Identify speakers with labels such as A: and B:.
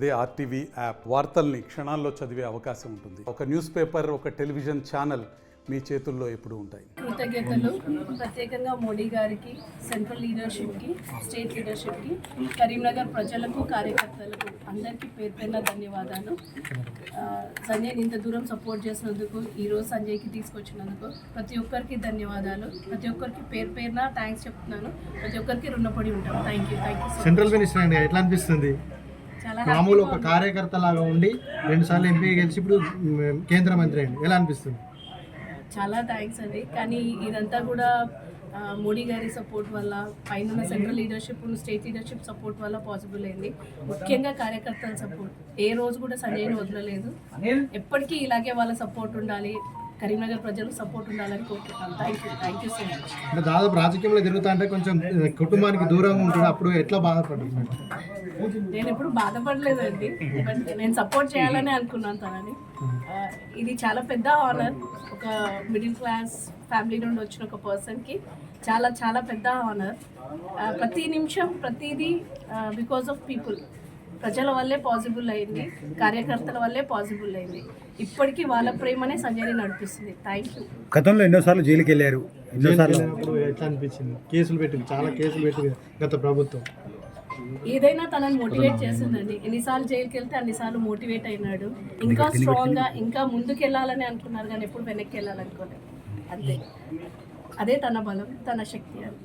A: అదే RTV app వార్తల్ని క్షణాల్లో చదివే అవకాశం ఉంటుంది. ఒక న్యూస్ పేపర్, ఒక టెలివిజన్ ఛానల్ మీ చేతుల్లో ఎప్పుడూ ఉంటాయి.
B: కృతజ్ఞతలు ప్రత్యేకంగా మోడీ గారికి, సెంట్రల్ లీడర్షిప్కి, స్టేట్ లీడర్షిప్కి, కరీంనగర్ ప్రజలకు, కార్యకర్తలకు అందరికీ పేరు పేరున ధన్యవాదాలు. సంజయ్ని ఇంత దూరం సపోర్ట్ చేసినందుకు, ఈరోజు సంజయ్కి తీసుకొచ్చినందుకు ప్రతి ఒక్కరికి ధన్యవాదాలు. ప్రతి ఒక్కరికి పేరు పేరున థ్యాంక్స్ చెప్తున్నాను. ప్రతి ఒక్కరికి రుణపడి ఉంటాను. Thank you.
C: సెంట్రల్ మినిస్టర్ అండి, ఎట్లా అనిపిస్తుంది? మామూలు ఒక కార్యకర్త లాగా ఉండి 2 సార్లు ఎంపీ గెలిచి ఇప్పుడు కేంద్ర మంత్రి అండి, ఎలా అనిపిస్తుంది?
B: చాలా థ్యాంక్స్ అండి. కానీ ఇదంతా కూడా మోడీ గారి సపోర్ట్ వల్ల, పైన central leadership, state leadership support వల్ల పాసిబుల్ అయింది. ముఖ్యంగా కార్యకర్తల సపోర్ట్. ఏ రోజు కూడా సంజయ్ని వదలలేదు. ఎప్పటికీ ఇలాగే వాళ్ళ సపోర్ట్ ఉండాలి, కరీంనగర్ ప్రజలు సపోర్ట్ ఉండాలని కోరుకుంటున్నాను. Thank you so much.
C: అంటే దాదాపు రాజకీయంలో తిరుగుతా అంటే కొంచెం కుటుంబానికి దూరంగా ఉంటుంది, అప్పుడు ఎట్లా బాధపడుతుంది?
B: నేను ఎప్పుడు బాధపడలేదండి, బట్ నేను సపోర్ట్ చేయాలని అనుకున్నాను తనని. ఇది చాలా పెద్ద ఆనర్. ఒక మిడిల్ క్లాస్ ఫ్యామిలీ నుండి వచ్చిన ఒక పర్సన్కి చాలా చాలా పెద్ద ఆనర్. ప్రతి నిమిషం ప్రతిదీ బికాస్ ఆఫ్ పీపుల్, ప్రజల వల్లే పాసిబుల్ అయింది, కార్యకర్తల వల్లే పాసిబుల్ అయింది. ఇప్పటికీ వాళ్ళ ప్రేమనే సంజయ్ని నడిపిస్తుంది. Thank you.
D: గతంలో ఎన్నోసార్లు జైలుకి వెళ్ళారు, ఎన్నోసార్లు
C: ఎట్లా అనిపించింది? కేసులు పెట్టింది, చాలా కేసులు పెట్టింది గత ప్రభుత్వం.
B: ఏదైనా తనని మోటివేట్ చేసిందండి. ఎన్నిసార్లు జైలుకి వెళ్తే అన్నిసార్లు మోటివేట్ అయినాడు. ఇంకా స్ట్రాంగ్గా, ఇంకా ముందుకు వెళ్ళాలని అనుకున్నారు, కానీ ఎప్పుడు వెనక్కి వెళ్ళాలనుకోలేదు. అంతే, అదే తన బలం, తన శక్తి అని.